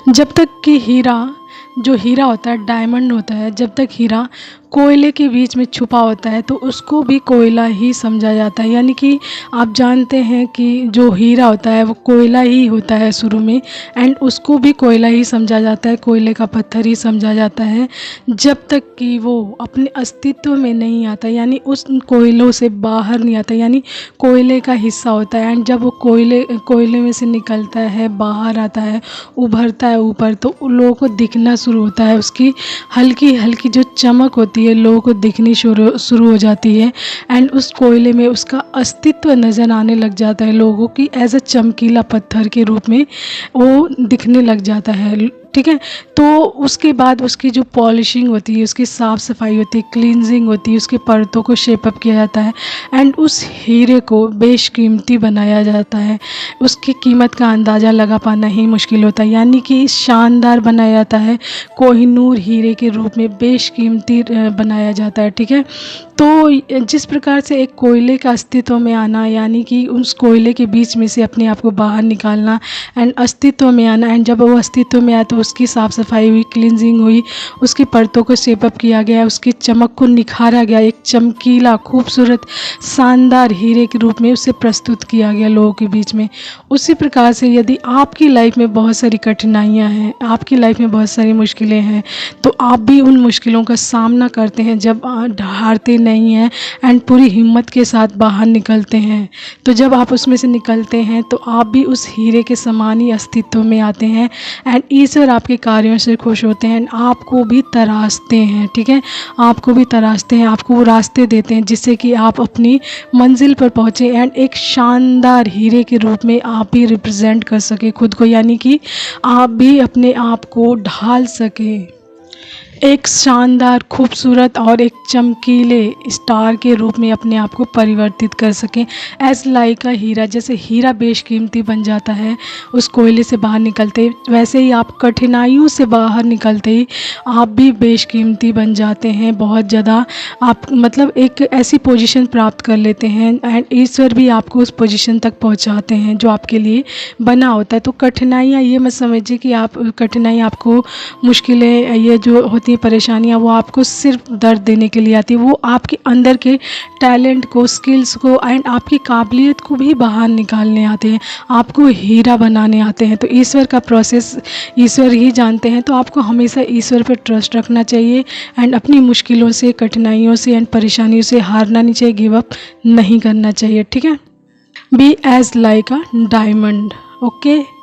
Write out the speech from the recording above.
जब तक कि हीरा, जो हीरा होता है, डायमंड होता है, जब तक हीरा कोयले के बीच में छुपा होता है तो उसको भी कोयला ही समझा जाता है। यानी कि आप जानते हैं कि जो हीरा होता है वो कोयला ही होता है शुरू में, एंड उसको भी कोयला ही समझा जाता है, कोयले का पत्थर ही समझा जाता है, जब तक कि वो अपने अस्तित्व में नहीं आता, यानी उस कोयलों से बाहर नहीं आता, यानी कोयले का हिस्सा होता है। एंड जब वो कोयले में से निकलता है, बाहर आता है, उभरता है ऊपर, तो उन लोगों को दिखना शुरू होता है, उसकी हल्की हल्की जो चमक होती है लोगों को दिखनी शुरू हो जाती है। एंड उस कोयले में उसका अस्तित्व नज़र आने लग जाता है लोगों की, एज अ चमकीला पत्थर के रूप में वो दिखने लग जाता है। ठीक है, तो उसके बाद उसकी जो पॉलिशिंग होती है, उसकी साफ़ सफाई होती है, क्लींजिंग होती है, उसके परतों को शेपअप किया जाता है, एंड उस हीरे को बेशकीमती बनाया जाता है। उसकी कीमत का अंदाज़ा लगा पाना ही मुश्किल होता है, यानी कि शानदार बनाया जाता है, कोहिनूर हीरे के रूप में बेशकीमती बनाया जाता है। ठीक है, तो जिस प्रकार से एक कोयले का अस्तित्व में आना, यानी कि उस कोयले के बीच में से अपने आप को बाहर निकालना एंड अस्तित्व में आना, एंड जब वो अस्तित्व में आया तो उसकी साफ़ सफाई हुई, क्लींजिंग हुई, उसकी परतों को शेपअप किया गया, उसकी चमक को निखारा गया, एक चमकीला खूबसूरत शानदार हीरे के रूप में उसे प्रस्तुत किया गया लोगों के बीच में। उसी प्रकार से यदि आपकी लाइफ में बहुत सारी कठिनाइयाँ हैं, आपकी लाइफ में बहुत सारी मुश्किलें हैं, तो आप भी उन मुश्किलों का सामना करते हैं जब हारते नहीं हैं एंड पूरी हिम्मत के साथ बाहर निकलते हैं। तो जब आप उसमें से निकलते हैं तो आप भी उस हीरे के समान ही अस्तित्व में आते हैं, एंड ईश्वर आपके कार्यों से खुश होते हैं, आपको भी तराशते हैं। ठीक है, आपको भी तराशते हैं, आपको वो रास्ते देते हैं जिससे कि आप अपनी मंजिल पर पहुँचे एंड एक शानदार हीरे के रूप में आप भी रिप्रेजेंट कर सके खुद को, यानी कि आप भी अपने आप को ढाल सके, एक शानदार खूबसूरत और एक चमकीले स्टार के रूप में अपने आप को परिवर्तित कर सकें। एज लाइक अ हीरा, जैसे हीरा बेशकीमती बन जाता है उस कोयले से बाहर निकलते, वैसे ही आप कठिनाइयों से बाहर निकलते ही आप भी बेशकीमती बन जाते हैं बहुत ज़्यादा। आप मतलब एक ऐसी पोजीशन प्राप्त कर लेते हैं एंड ईश्वर भी आपको उस पोजीशन तक पहुंचाते हैं जो आपके लिए बना होता है। तो कठिनाइयाँ, ये मत समझिए कि आप कठिनाइयाँ आपको, मुश्किलें, ये जो होती परेशानियाँ, वो आपको सिर्फ दर्द देने के लिए आती है, वो आपके अंदर के टैलेंट को, स्किल्स को एंड आपकी काबिलियत को भी बाहर निकालने आते हैं, आपको हीरा बनाने आते हैं। तो ईश्वर का प्रोसेस ईश्वर ही जानते हैं, तो आपको हमेशा ईश्वर पर ट्रस्ट रखना चाहिए एंड अपनी मुश्किलों से, कठिनाइयों से एंड परेशानियों से हारना नहीं चाहिए, गिव अप नहीं करना चाहिए। ठीक है, be as like a diamond. Okay.